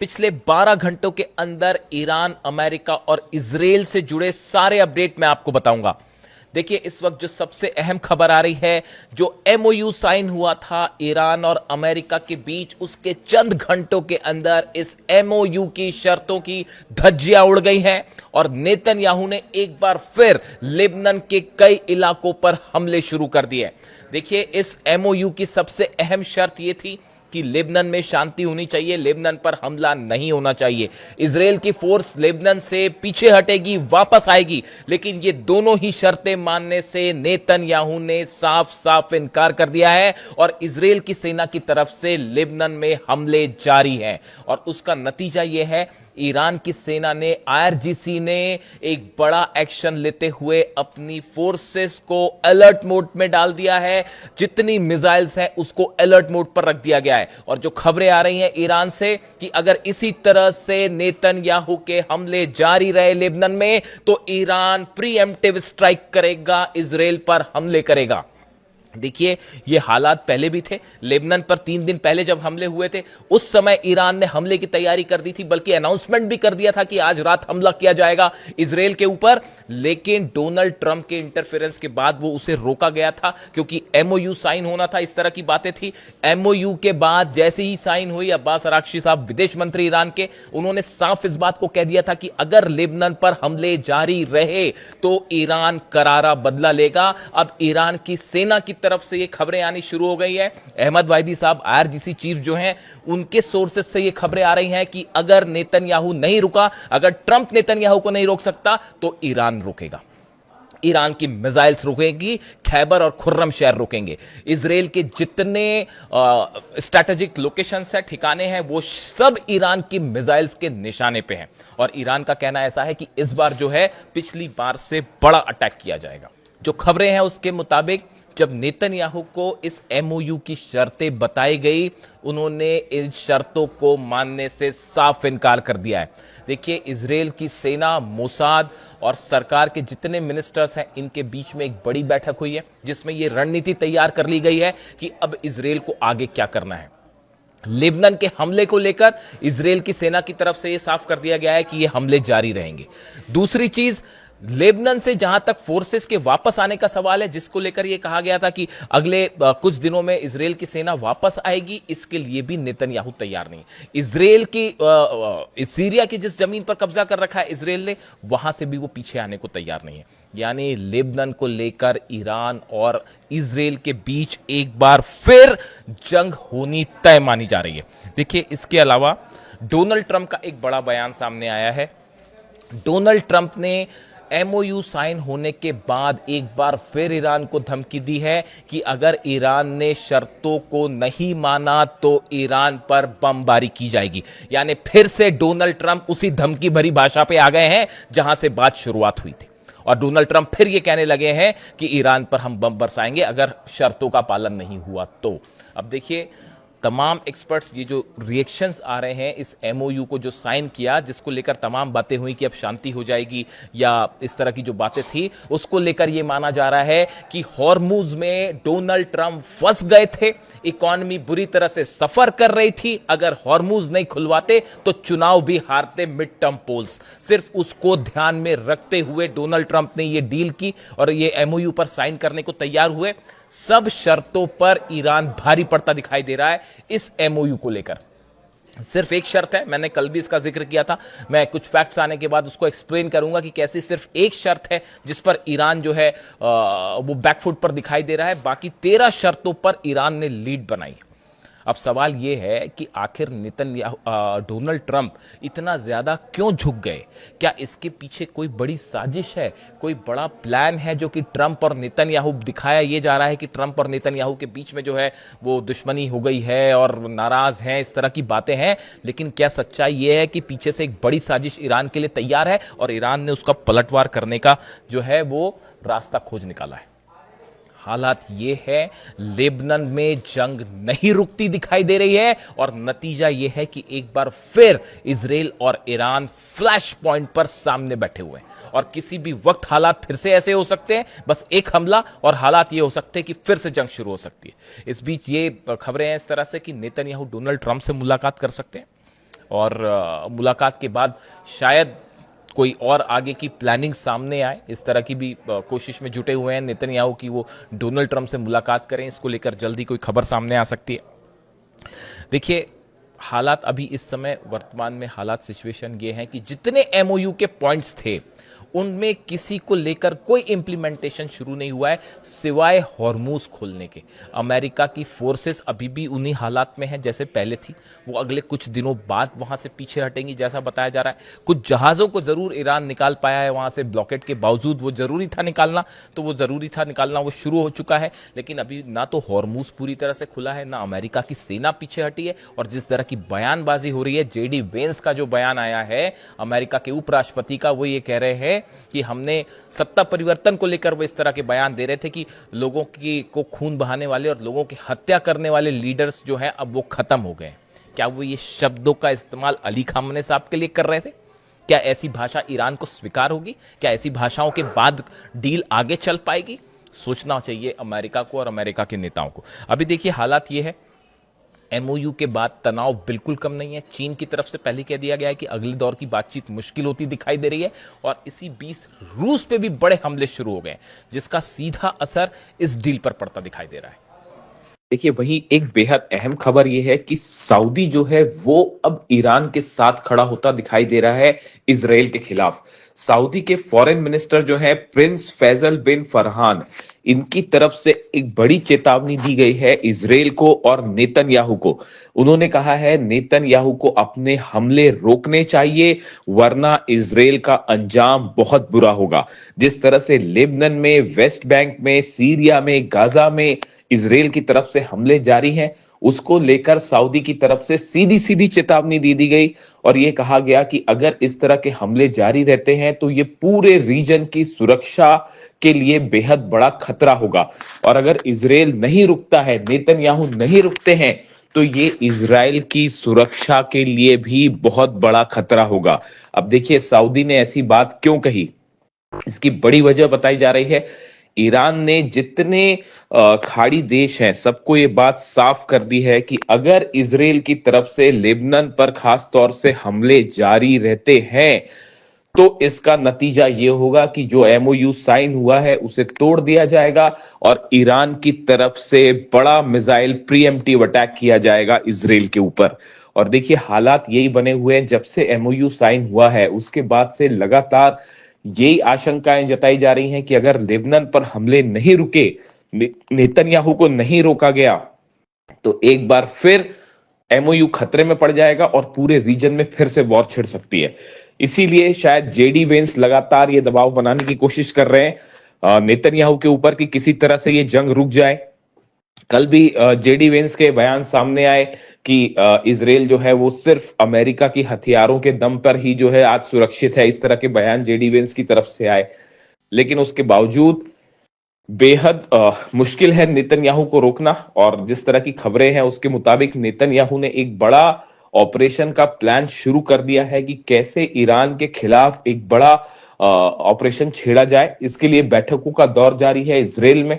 पिछले 12 घंटों के अंदर ईरान, अमेरिका और इजराइल से जुड़े सारे अपडेट मैं आपको बताऊंगा। देखिए, इस वक्त जो सबसे अहम खबर आ रही है, जो एमओयू साइन हुआ था ईरान और अमेरिका के बीच, उसके चंद घंटों के अंदर इस एमओयू की शर्तों की धज्जियां उड़ गई हैं और नेतन्याहू ने एक बार फिर लेबनान के कई इलाकों पर हमले शुरू कर दिए। देखिए, इस एमओयू की सबसे अहम शर्त यह थी कि लेबनान में शांति होनी चाहिए, लेबनान पर हमला नहीं होना चाहिए। इजराइल की फोर्स लेबनान से पीछे हटेगी, वापस आएगी, लेकिन ये दोनों ही शर्तें मानने से नेतन्याहू ने साफ साफ इनकार कर दिया है और इजराइल की सेना की तरफ से लेबनान में हमले जारी हैं। और उसका नतीजा यह है, ईरान की सेना ने, आईआरजीसी ने एक बड़ा एक्शन लेते हुए अपनी फोर्सेस को अलर्ट मोड में डाल दिया है। जितनी मिसाइल्स हैं उसको अलर्ट मोड पर रख दिया गया है। और जो खबरें आ रही हैं ईरान से कि अगर इसी तरह से नेतन्याहू के हमले जारी रहे लेबनान में, तो ईरान प्रीएम्प्टिव स्ट्राइक करेगा, इजराइल पर हमले करेगा। देखिए, ये हालात पहले भी थे। लेबनान पर 3 दिन पहले जब हमले हुए थे, उस समय ईरान ने हमले की तैयारी कर दी थी, बल्कि अनाउंसमेंट भी कर दिया था कि आज रात हमला किया जाएगा इजराइल के ऊपर। लेकिन डोनाल्ड ट्रंप के इंटरफेरेंस के बाद वो उसे रोका गया था, क्योंकि एमओयू साइन होना था, इस तरह की बातें थी। एमओयू के बाद जैसे ही साइन हुई, अब्बास अराक्ची साहब विदेश मंत्री ईरान के, उन्होंने साफ इस बात को कह दिया था कि अगर लेबनान पर हमले जारी रहे तो ईरान करारा बदला लेगा। अब ईरान की सेना की तरफ से ये खबरें आनी शुरू हो गई है। अहमद वाहिदी साहब, आईआरजीसी चीफ जो हैं, उनके सोर्सेस से ये खबरें आ रही हैं कि अगर नेतन्याहू नहीं रुका, अगर ट्रंप नेतन्याहू को नहीं रोक सकता, तो ईरान रोकेगा। ईरान की मिसाइल्स रुकेगी, खैबर और खुर्रम शहर रुकेंगे। इजराइल के जितने स्ट्रैटेजिक लोकेशंस हैं, ठिकाने हैं, वो सब ईरान की मिसाइल्स के निशाने पे हैं। और ईरान का कहना ऐसा है कि इस बार जो है पिछली बार से बड़ा अटैक किया जाएगा। जो खबरें हैं उसके मुताबिक जब नेतन्याहू को इस एमओयू की शर्तें बताई गई, उन्होंने इन शर्तों को मानने से साफ इनकार कर दिया है। देखिए, इजराइल की सेना, मोसाद और सरकार के जितने मिनिस्टर्स हैं, इनके बीच में एक बड़ी बैठक हुई है, जिसमें यह रणनीति तैयार कर ली गई है कि अब इजराइल को आगे क्या करना है। लेबनान के हमले को लेकर इजराइल की सेना की तरफ से यह साफ कर दिया गया है कि यह हमले जारी रहेंगे। दूसरी चीज, लेबनान से जहां तक फोर्सेस के वापस आने का सवाल है, जिसको लेकर यह कहा गया था कि अगले कुछ दिनों में इजराइल की सेना वापस आएगी, इसके लिए भी नेतन्याहू तैयार नहीं। इजराइल की सीरिया की जिस जमीन पर कब्जा कर रखा है इजराइल ने, वहां से भी वो पीछे आने को तैयार नहीं है। यानी लेबनान को लेकर ईरान और इजराइल के बीच एक बार फिर जंग होनी तय मानी जा रही है। देखिए, इसके अलावा डोनाल्ड ट्रंप का एक बड़ा बयान सामने आया है। डोनाल्ड ट्रंप ने एमओयू साइन होने के बाद एक बार फिर ईरान को धमकी दी है कि अगर ईरान ने शर्तों को नहीं माना तो ईरान पर बमबारी की जाएगी। यानी फिर से डोनाल्ड ट्रंप उसी धमकी भरी भाषा पे आ गए हैं जहां से बात शुरुआत हुई थी। और डोनाल्ड ट्रंप फिर ये कहने लगे हैं कि ईरान पर हम बम बरसाएंगे अगर शर्तों का पालन नहीं हुआ तो। अब देखिए, तमाम एक्सपर्ट्स, ये जो रिएक्शंस आ रहे हैं इस एमओयू को जो साइन किया, जिसको लेकर तमाम बातें हुई कि अब शांति हो जाएगी या इस तरह की जो बातें थी, उसको लेकर यह माना जा रहा है कि हॉर्मुज में डोनाल्ड ट्रंप फंस गए थे। इकॉनमी बुरी तरह से सफर कर रही थी। अगर हॉर्मुज नहीं खुलवाते तो चुनाव भी हारते मिड टर्म पोल्स। सिर्फ उसको ध्यान में रखते हुए डोनाल्ड ट्रंप ने यह डील की और ये एमओयू पर साइन करने को तैयार हुए। सब शर्तों पर ईरान भारी पड़ता दिखाई दे रहा है इस एमओयू को लेकर। सिर्फ एक शर्त है, मैंने कल भी इसका जिक्र किया था, मैं कुछ फैक्ट्स आने के बाद उसको एक्सप्लेन करूंगा कि कैसी सिर्फ एक शर्त है जिस पर ईरान जो है वो बैकफुट पर दिखाई दे रहा है। बाकी 13 शर्तों पर ईरान ने लीड बनाई। अब सवाल यह है कि आखिर डोनाल्ड ट्रंप इतना ज्यादा क्यों झुक गए? क्या इसके पीछे कोई बड़ी साजिश है, कोई बड़ा प्लान है जो कि ट्रंप और नेतन्याहू, दिखाया यह जा रहा है कि ट्रंप और नेतन्याहू के बीच में जो है वो दुश्मनी हो गई है और नाराज हैं, इस तरह की बातें हैं। लेकिन क्या सच्चाई यह है कि पीछे से एक बड़ी साजिश ईरान के लिए तैयार है और ईरान ने उसका पलटवार करने का जो है वो रास्ता खोज निकाला है? हालात ये है, लेबनान में जंग नहीं रुकती दिखाई दे रही है और नतीजा ये है कि एक बार फिर इजराइल और ईरान फ्लैश पॉइंट पर सामने बैठे हुए हैं और किसी भी वक्त हालात फिर से ऐसे हो सकते हैं। बस एक हमला और हालात ये हो सकते हैं कि फिर से जंग शुरू हो सकती है। इस बीच ये खबरें हैं इस तरह से कि नेतन्याहू डोनाल्ड ट्रंप से मुलाकात कर सकते हैं। और मुलाकात के बाद शायद कोई और आगे की प्लानिंग सामने आए। इस तरह की भी कोशिश में जुटे हुए हैं नेतन्याहू की वो डोनाल्ड ट्रंप से मुलाकात करें। इसको लेकर जल्दी कोई खबर सामने आ सकती है। देखिए, हालात अभी इस समय वर्तमान में हालात सिचुएशन ये है कि जितने एमओयू के पॉइंट्स थे उनमें किसी को लेकर कोई इंप्लीमेंटेशन शुरू नहीं हुआ है सिवाय हॉर्मूज खोलने के। अमेरिका की फोर्सेस अभी भी उन्हीं हालात में है जैसे पहले थी। वो अगले कुछ दिनों बाद वहां से पीछे हटेंगी जैसा बताया जा रहा है। कुछ जहाजों को जरूर ईरान निकाल पाया है वहां से ब्लॉकेट के बावजूद। वो जरूरी था निकालना, तो वो जरूरी था निकालना, वो शुरू हो चुका है। लेकिन अभी ना तो हॉर्मूज पूरी तरह से खुला है, ना अमेरिका की सेना पीछे हटी है। और जिस तरह की बयानबाजी हो रही है, जेडी वेंस का जो बयान आया है अमेरिका के उपराष्ट्रपति का, वो ये कह रहे हैं कि हमने सत्ता परिवर्तन को लेकर वो इस तरह के बयान दे रहे थे कि लोगों की को खून बहाने वाले और लोगों की हत्या करने वाले लीडर्स जो हैं अब वो खत्म हो गए। क्या वो ये शब्दों का इस्तेमाल अली खामने साहब के लिए कर रहे थे? क्या ऐसी भाषा ईरान को स्वीकार होगी? क्या ऐसी भाषाओं के बाद डील आगे चल पाएगी? सोचना चाहिए अमेरिका को और अमेरिका के नेताओं को। अभी देखिए हालात ये है, एमओयू के बाद तनाव बिल्कुल कम नहीं है। चीन की तरफ से पहले कह दिया गया है कि अगले दौर की बातचीत मुश्किल होती दिखाई दे रही है। और इसी बीच रूस पे भी बड़े हमले शुरू हो गए जिसका सीधा असर इस डील पर पड़ता दिखाई दे रहा है। देखिए, वहीं एक बेहद अहम खबर यह है कि सऊदी जो है वो अब ईरान के साथ खड़ा होता दिखाई दे रहा है इजराइल के खिलाफ। सऊदी के फॉरेन मिनिस्टर जो है प्रिंस फैजल बिन फरहान, इनकी तरफ से एक बड़ी चेतावनी दी गई है इजराइल को और नेतन्याहू को। उन्होंने कहा है नेतन्याहू को अपने हमले रोकने चाहिए वरना इजराइल का अंजाम बहुत बुरा होगा। जिस तरह से लेबनान में, वेस्ट बैंक में, सीरिया में, गाजा में इजराइल की तरफ से हमले जारी हैं, उसको लेकर सऊदी की तरफ से सीधी सीधी चेतावनी दी गई और यह कहा गया कि अगर इस तरह के हमले जारी रहते हैं तो ये पूरे रीजन की सुरक्षा के लिए बेहद बड़ा खतरा होगा। और अगर इजराइल नहीं रुकता है, नेतन्याहू नहीं रुकते हैं, तो ये इजराइल की सुरक्षा के लिए भी बहुत बड़ा खतरा होगा। अब देखिए सऊदी ने ऐसी बात क्यों कही, इसकी बड़ी वजह बताई जा रही है। ईरान ने जितने खाड़ी देश हैं सबको ये बात साफ कर दी है कि अगर इजराइल की तरफ से लेबनान पर खास तौर से हमले जारी रहते हैं तो इसका नतीजा यह होगा कि जो एमओयू साइन हुआ है उसे तोड़ दिया जाएगा और ईरान की तरफ से बड़ा मिसाइल प्रीएम्प्टिव अटैक किया जाएगा इजराइल के ऊपर। और देखिए हालात यही बने हुए हैं, जब से एमओयू साइन हुआ है उसके बाद से लगातार यही आशंकाएं जताई जा रही हैं कि अगर लेबनान पर हमले नहीं रुके, नेतन्याहू को नहीं रोका गया, तो एक बार फिर एमओयू खतरे में पड़ जाएगा और पूरे रीजन में फिर से वॉर छिड़ सकती है। इसीलिए शायद जेडी वेंस लगातार ये दबाव बनाने की कोशिश कर रहे हैं नेतन्याहू के ऊपर कि किसी तरह से ये जंग रुक जाए। कल भी जेडी वेंस के बयान सामने आए कि इजराइल जो है वो सिर्फ अमेरिका की हथियारों के दम पर ही जो है आज सुरक्षित है। इस तरह के बयान जेडी वेंस की तरफ से आए, लेकिन उसके बावजूद बेहद मुश्किल है नेतन्याहू को रोकना। और जिस तरह की खबरें हैं उसके मुताबिक नेतन्याहू ने एक बड़ा ऑपरेशन का प्लान शुरू कर दिया है कि कैसे ईरान के खिलाफ एक बड़ा ऑपरेशन छेड़ा जाए। इसके लिए बैठकों का दौर जारी है इजराइल में।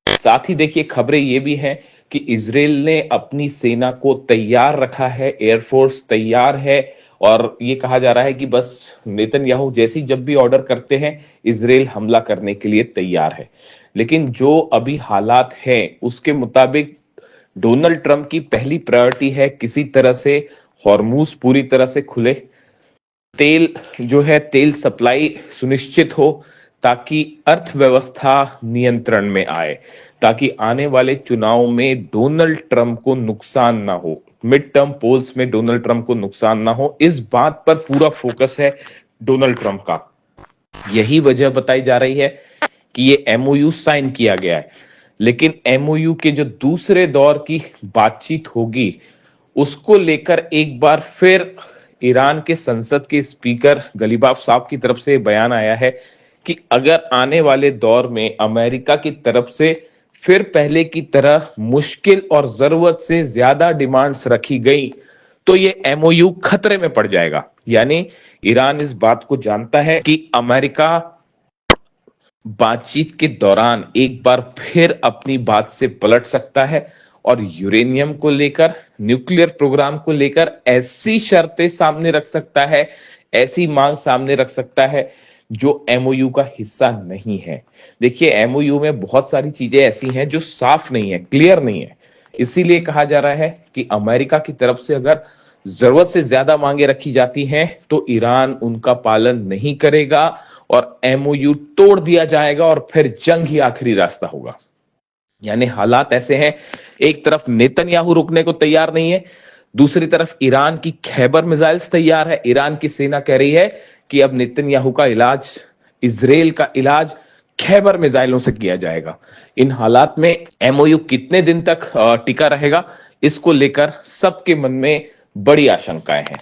साथ ही देखिए खबरें ये भी हैं कि इजराइल ने अपनी सेना को तैयार रखा है, एयरफोर्स तैयार है और ये कहा जा रहा है कि बस नेतन्याहू जैसी जब भी ऑर्डर करते हैं इजराइल हमला करने के लिए तैयार है। लेकिन जो अभी हालात हैं उसके मुताबिक डोनाल्ड ट्रंप की पहली प्रायोरिटी है किसी तरह से हॉर्मूज पूरी तरह से खुले, तेल जो है तेल सप्लाई सुनिश्चित हो ताकि अर्थव्यवस्था नियंत्रण में आए, ताकि आने वाले चुनाव में डोनाल्ड ट्रंप को नुकसान ना हो, मिड टर्म पोल्स में डोनाल्ड ट्रंप को नुकसान ना हो। इस बात पर पूरा फोकस है डोनाल्ड ट्रंप का। यही वजह बताई जा रही है कि ये एमओयू साइन किया गया है। लेकिन एमओयू के जो दूसरे दौर की बातचीत होगी उसको लेकर एक बार फिर ईरान के संसद के स्पीकर गलीबाफ साहब की तरफ से बयान आया है कि अगर आने वाले दौर में अमेरिका की तरफ से फिर पहले की तरह मुश्किल और जरूरत से ज्यादा डिमांड्स रखी गई तो ये एमओयू खतरे में पड़ जाएगा। यानी ईरान इस बात को जानता है कि अमेरिका बातचीत के दौरान एक बार फिर अपनी बात से पलट सकता है और यूरेनियम को लेकर, न्यूक्लियर प्रोग्राम को लेकर ऐसी शर्तें सामने रख सकता है, ऐसी मांग सामने रख सकता है जो एमओयू का हिस्सा नहीं है। देखिए, एमओयू में बहुत सारी चीजें ऐसी हैं जो साफ नहीं है, क्लियर नहीं है। इसीलिए कहा जा रहा है कि अमेरिका की तरफ से अगर जरूरत से ज्यादा मांगे रखी जाती हैं तो ईरान उनका पालन नहीं करेगा और एमओयू तोड़ दिया जाएगा और फिर जंग ही आखिरी रास्ता होगा। यानी हालात ऐसे हैं, एक तरफ नेतन्याहू रुकने को तैयार नहीं है, दूसरी तरफ ईरान की खैबर मिसाइल्स तैयार है। ईरान की सेना कह रही है कि अब नेतन्याहू का इलाज, इजराइल का इलाज खैबर मिसाइलों से किया जाएगा। इन हालात में एमओयू कितने दिन तक टिका रहेगा, इसको लेकर सबके मन में बड़ी आशंकाएं हैं।